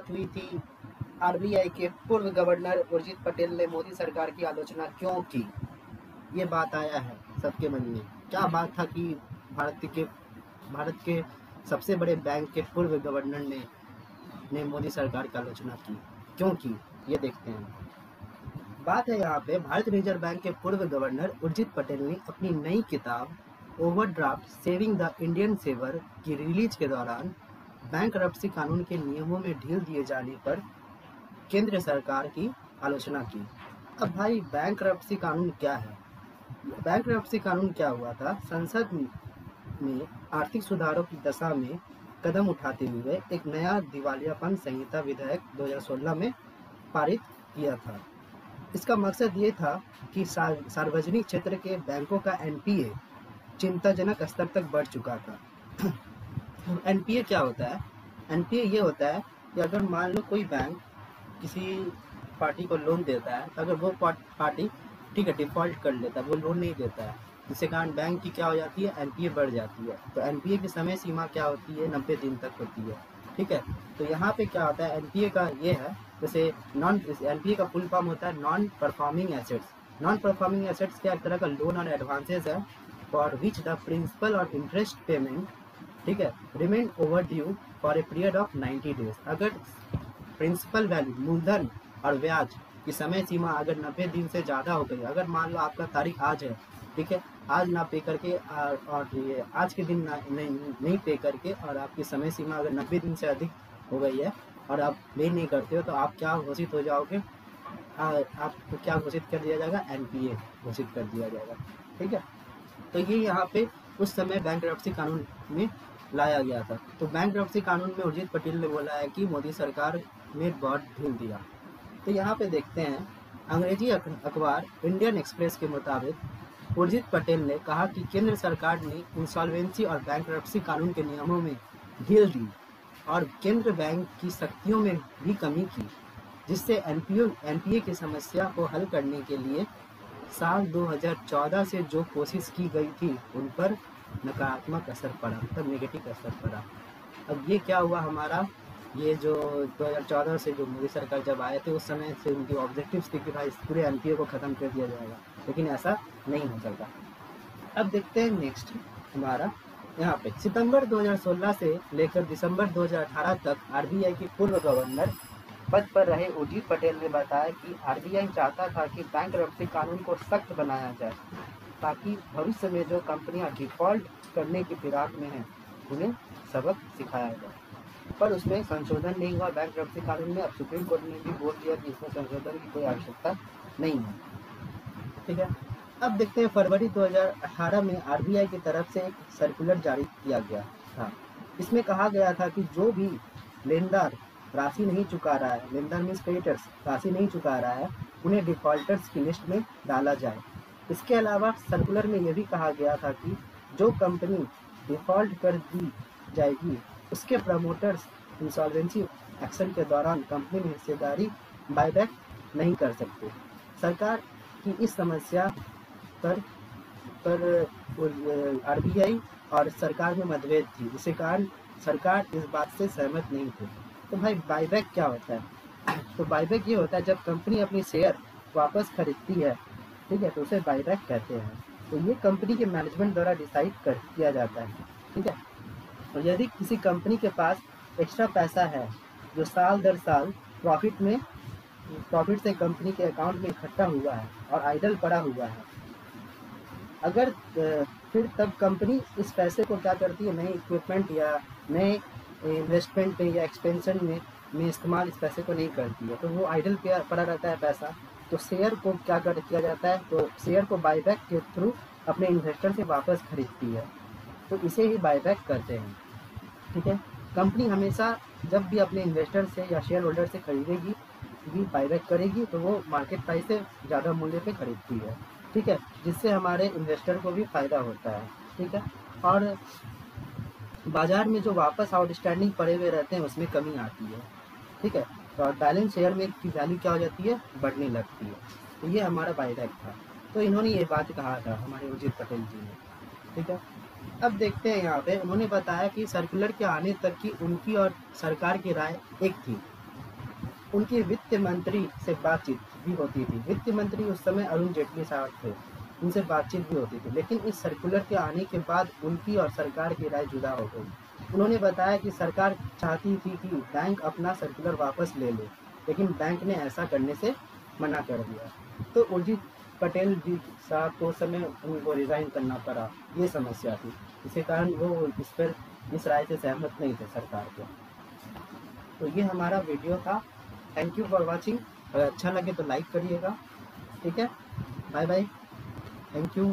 बात हुई थी। आरबीआई के पूर्व गवर्नर उर्जित पटेल ने मोदी सरकार की आलोचना क्यों की, ये बात आया है सबके मन में। क्या बात था कि भारत के सबसे बड़े बैंक के पूर्व गवर्नर ने मोदी सरकार की आलोचना की, क्यों की, ये देखते हैं। बात है यहाँ पे भारतीय रिजर्व बैंक के पूर्व गवर्नर उर्जित पटेल ने अपनी नई किताब overdraft saving the Indian saver की रिलीज के दौरान बैंकरप्सी कानून के नियमों में ढील दिए जाने पर केंद्र सरकार की आलोचना की। अब भाई बैंकरप्सी कानून क्या है? बैंकरप्सी कानून क्या हुआ था? संसद में आर्थिक सुधारों की दशा में कदम उठाते हुए एक नया दिवालियापन संहिता विधेयक 2016 में पारित किया था। इसका मकसद ये था कि सार्वजनिक क्षेत्र के बैंकों का एनपीए चिंताजनक स्तर तक बढ़ चुका था। एनपीए क्या होता है? एनपीए ये होता है कि अगर मान लो कोई बैंक किसी पार्टी को लोन देता है, तो अगर वो पार्टी ठीक है डिफ़ॉल्ट कर लेता है, वो लोन नहीं देता है, जिसके कारण बैंक की क्या हो जाती है, एनपीए बढ़ जाती है। तो एनपीए की समय सीमा क्या होती है, 90 दिन तक होती है। ठीक है, तो यहाँ पे क्या होता है, एनपीए का ये है, जैसे एनपीए का फुल फॉर्म होता है non performing assets. Non performing assets क्या एक तरह का लोन और एडवांसेज है फॉर विच द प्रिंसिपल और इंटरेस्ट पेमेंट, ठीक है, remain over due for a period of 90 days. अगर प्रिंसिपल वैल्यू मूलधन और ब्याज की समय सीमा अगर 90 दिन से ज़्यादा हो गई, अगर मान लो आपका तारीख आज है, ठीक है, आज ना पे करके और ये आज के दिन नहीं पे करके और आपकी समय सीमा अगर 90 दिन से अधिक हो गई है और आप पे नहीं करते हो, तो आप क्या घोषित हो जाओगे? आपको क्या घोषित कर दिया जाएगा? एनपीए घोषित कर दिया जाएगा। ठीक है, तो ये यहाँ पे उस समय बैंकरप्सी कानून में लाया गया था। तो बैंकरप्सी कानून में उर्जित पटेल ने बोला है कि मोदी सरकार ने बहुत ढील दिया। तो यहाँ पे देखते हैं, अंग्रेजी अखबार इंडियन एक्सप्रेस के मुताबिक उर्जित पटेल ने कहा कि केंद्र सरकार ने इंसॉल्वेंसी और बैंकरप्सी कानून के नियमों में ढील दी और केंद्र बैंक की शक्तियों में भी कमी की, जिससे एनपीए की समस्या को हल करने के लिए साल 2014 से जो कोशिश की गई थी उन पर नकारात्मक असर पड़ा, मतलब नेगेटिव असर पड़ा। अब ये क्या हुआ हमारा, ये जो 2014 से जो मोदी सरकार जब आए थे, उस समय से उनकी ऑब्जेक्टिव्स थी कि भाई पूरे एनपीए को ख़त्म कर दिया जाएगा, लेकिन ऐसा नहीं हो सकता। अब देखते हैं नेक्स्ट हमारा यहाँ पे सितंबर 2016 से लेकर दिसंबर 2018 तक आरबीआई के पूर्व गवर्नर पद पर रहे उर्जित पटेल ने बताया कि आरबीआई चाहता था कि बैंकरप्सी कानून को सख्त बनाया जाए ताकि भविष्य में जो कंपनियां डिफॉल्ट करने की फिराक में हैं उन्हें सबक सिखाया जाए। पर उसमें संशोधन नहीं हुआ बैंकरप्सी कानून में। अब सुप्रीम कोर्ट ने भी बोल दिया कि इसमें संशोधन की कोई आवश्यकता नहीं है। ठीक है, अब देखते हैं फरवरी 2018 में आरबीआई की तरफ से एक सर्कुलर जारी किया गया था। इसमें कहा गया था कि जो भी लेनदार राशि नहीं चुका रहा है, लेनदार मीन्स क्रेडिटर्स राशि नहीं चुका रहा है, उन्हें डिफॉल्टर्स की लिस्ट में डाला जाए। इसके अलावा सर्कुलर में यह भी कहा गया था कि जो कंपनी डिफॉल्ट कर दी जाएगी उसके प्रमोटर्स इंसॉल्वेंसी एक्शन के दौरान कंपनी में हिस्सेदारी बायबैक नहीं कर सकते। सरकार की इस समस्या पर आरबीआई और सरकार में मतभेद थी, जिसके कारण सरकार इस बात से सहमत नहीं थी। तो भाई बायबैक क्या होता है? तो बायबैक ये होता है जब कंपनी अपनी शेयर वापस खरीदती है, ठीक है, तो उसे बायबैक कहते हैं। तो ये कंपनी के मैनेजमेंट द्वारा डिसाइड किया जाता है। ठीक है, और यदि किसी कंपनी के पास एक्स्ट्रा पैसा है जो साल दर साल प्रॉफिट से कंपनी के अकाउंट में इकट्ठा हुआ है और आइडल पड़ा हुआ है, अगर फिर तब कंपनी इस पैसे को क्या करती है, नए इक्विपमेंट या नए इन्वेस्टमेंट में या एक्सपेंशन में इस्तेमाल इस पैसे को नहीं करती है, तो वो आइडल पे पड़ा रहता है पैसा। तो शेयर को क्या किया जाता है, तो शेयर को बायबैक के थ्रू अपने इन्वेस्टर से वापस खरीदती है, तो इसे ही बायबैक करते हैं। ठीक है, कंपनी हमेशा जब भी अपने इन्वेस्टर से या शेयर होल्डर से खरीदेगी भी बायबैक करेगी, तो वो मार्केट प्राइस से ज़्यादा मूल्य पे खरीदती है। ठीक है, जिससे हमारे इन्वेस्टर को भी फ़ायदा होता है। ठीक है, और बाज़ार में जो वापस आउटस्टैंडिंग पड़े हुए रहते हैं उसमें कमी आती है। ठीक है, तो और बैलेंस शेयर में की वैल्यू क्या हो जाती है, बढ़ने लगती है। तो ये हमारा बायबैक था। तो इन्होंने ये बात कहा था हमारे उर्जित पटेल जी ने। ठीक है, अब देखते हैं यहाँ पे उन्होंने बताया कि सर्कुलर के आने तक की उनकी और सरकार की राय एक थी। उनकी वित्त मंत्री से बातचीत भी होती थी। वित्त मंत्री उस समय अरुण जेटली साहब थे, उनसे बातचीत भी होती थी। लेकिन इस सर्कुलर के आने के बाद उनकी और सरकार की राय जुदा हो गई। उन्होंने बताया कि सरकार चाहती थी कि बैंक अपना सर्कुलर वापस ले ले, लेकिन बैंक ने ऐसा करने से मना कर दिया। तो उर्जित पटेल जी साहब को उस समय उनको रिज़ाइन करना पड़ा, ये समस्या थी। इसी कारण वो इस राय से सहमत नहीं थे सरकार के। तो ये हमारा वीडियो था। Thank you for watching. अगर अच्छा लगे तो लाइक करिएगा। ठीक है, बाय बाय, थैंक यू।